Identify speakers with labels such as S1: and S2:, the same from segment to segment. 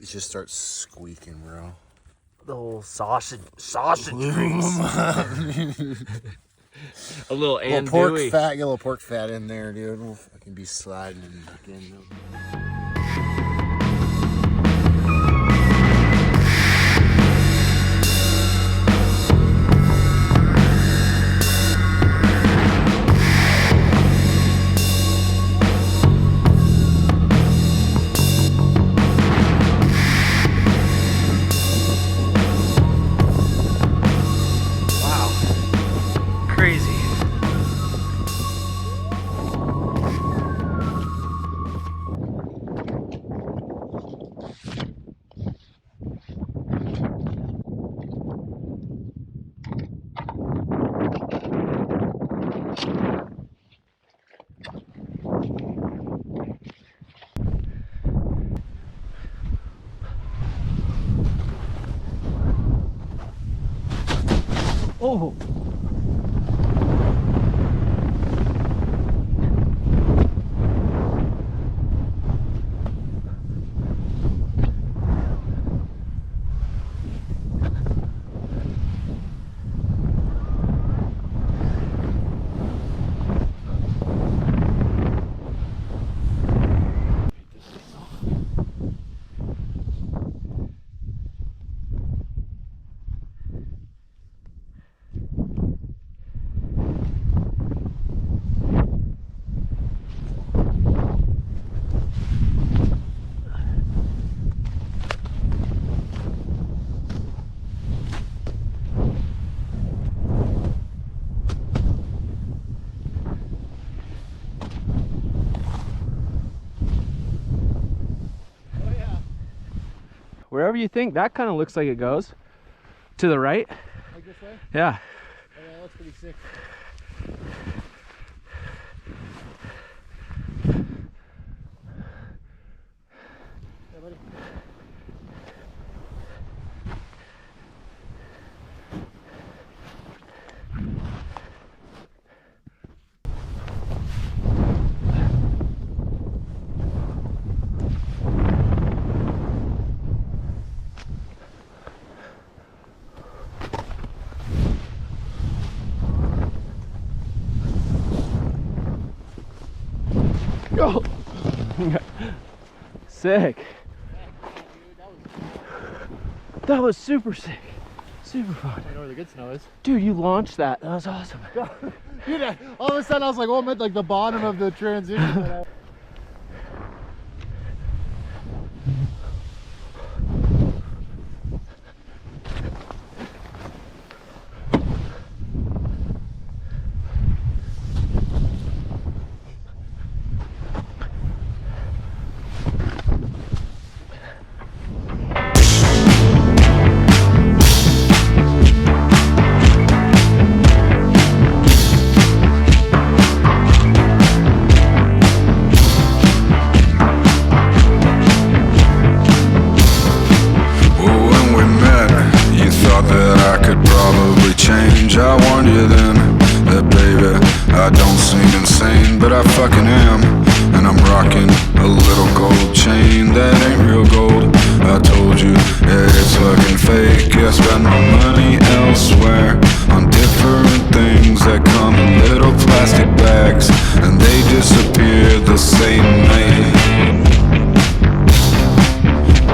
S1: It just starts squeaking, bro.
S2: The whole sausage grease. A little andouille.
S1: Pork fat, get a little pork fat in there, dude. We'll fucking be sliding and fucking.
S2: Oh. Wherever you think, that kind of looks like it goes. To the right.
S1: Like this way?
S2: Yeah.
S1: Oh, yeah, that's pretty sick. Yeah, buddy.
S2: Oh. Sick. That was super sick. Super fun.
S1: I know where the good snow is.
S2: Dude, you launched that. That was awesome.
S1: Dude, all of a sudden I was like, oh, I'm at like the bottom of the transition.
S3: I warned you then that baby, I don't seem insane, but I fucking am. And I'm rocking a little gold chain that ain't real gold. I told you, yeah, it's fucking fake. I spend my money elsewhere on different things that come in little plastic bags, and they disappear the same night.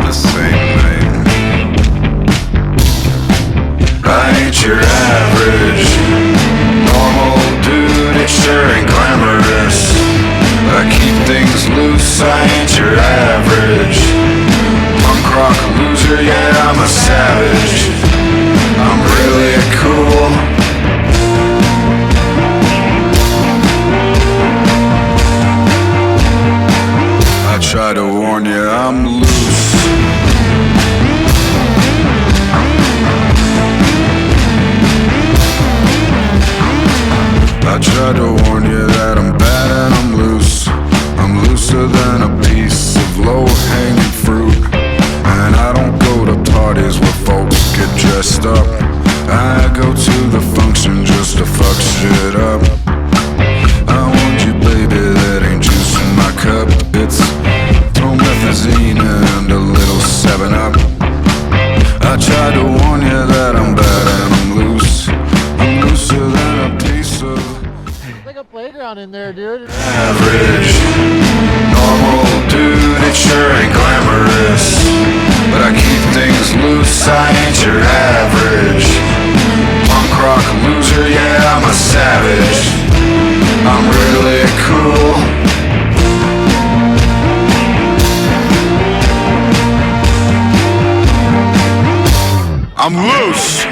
S3: The same night. I ain't your average normal dude, it sure ain't glamorous. I keep things loose, I ain't your average punk rock loser, yeah, I'm a savage. I'm really cool. I try to warn you, I'm loose. I tried to warn you that I'm bad and I'm loose. I'm looser than a piece of low-hanging fruit. And I don't go to parties where folks get dressed up. I go to the function just to fuck shit up. I warned you, baby, that ain't juice in my cup. It's promethazine lean and a little 7-Up. I tried to warn you that I'm bad and I'm loose. I'm looser than a piece of
S1: It's like a playground in there, dude.
S3: average. Normal dude, it sure ain't glamorous, but I keep things loose, I ain't your average. Punk rock loser, yeah, I'm a savage. I'm really cool. I'm loose.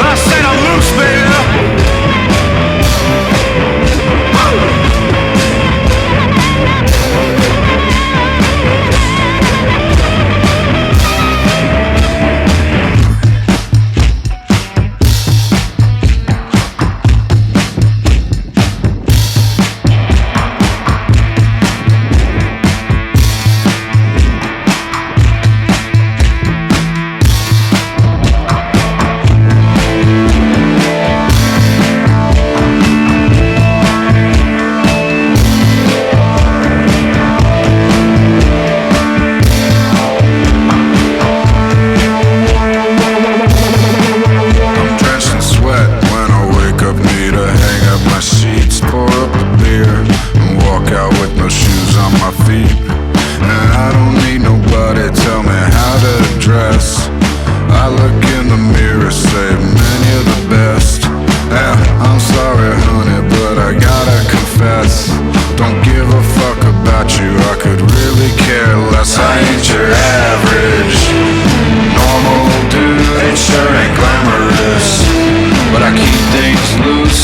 S3: I said I'm loose, baby.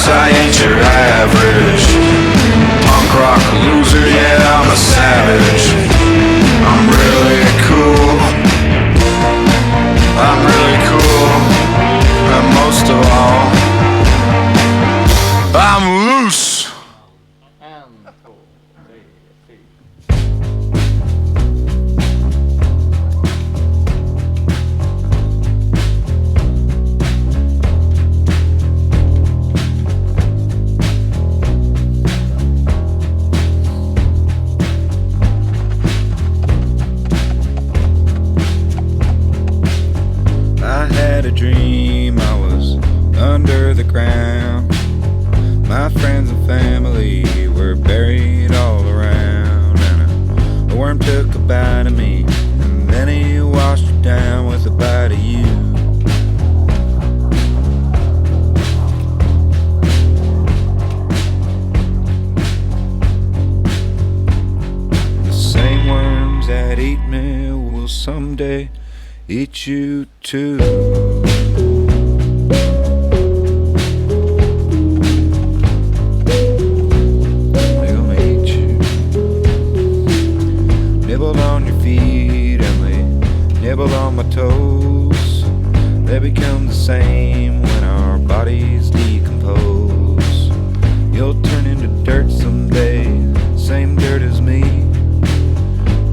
S3: I ain't your average. Punk rock loser, yeah, I'm a savage. I'm really cool. I'm really cool. And most of all, I'm loose.
S4: Dream I was under the ground. My friends and family were buried all around, and a worm took a bite of me, and then he washed it down with a bite of you. The same worms that eat me will someday eat you too. They're gonna eat you. Nibbled on your feet and they nibbled on my toes. They become the same when our bodies decompose. You'll turn into dirt someday, same dirt as me.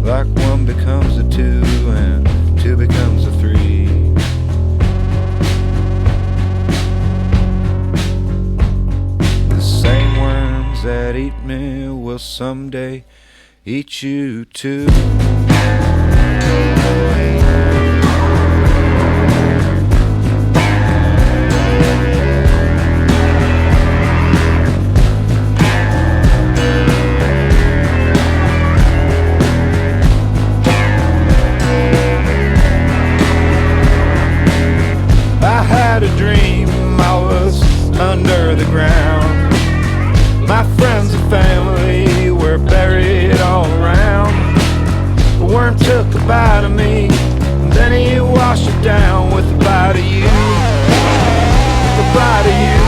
S4: Like one becomes a two and two becomes a three. The same worms that eat me will someday eat you too. I had a dream I was under the ground. My friends and family were buried all around. A worm took a bite of me, and then he washed it down with a bite of you. With a bite of you.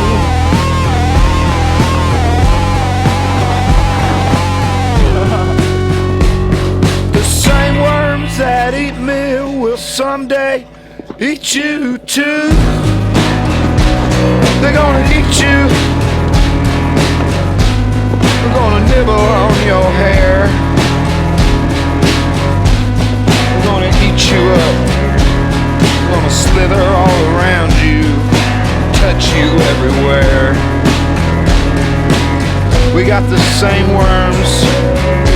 S4: The same worms that eat me will someday eat you too. They're gonna eat you. They're gonna nibble on your hair. They're gonna eat you up. They're gonna slither all around you, touch you everywhere. We got the same worms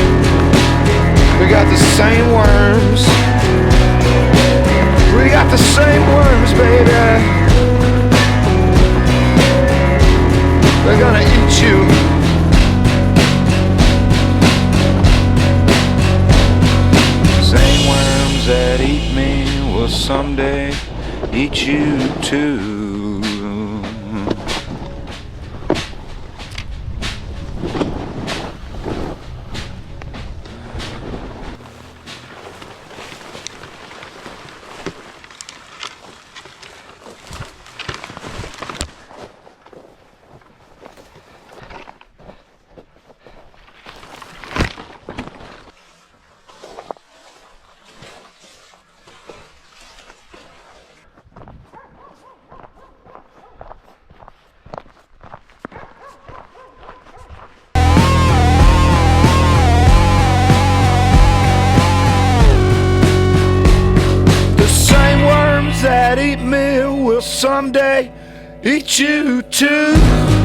S4: same worms. We got the same worms, baby. They're gonna eat you. Same worms that eat me will someday eat you too. That eat me will someday eat you too.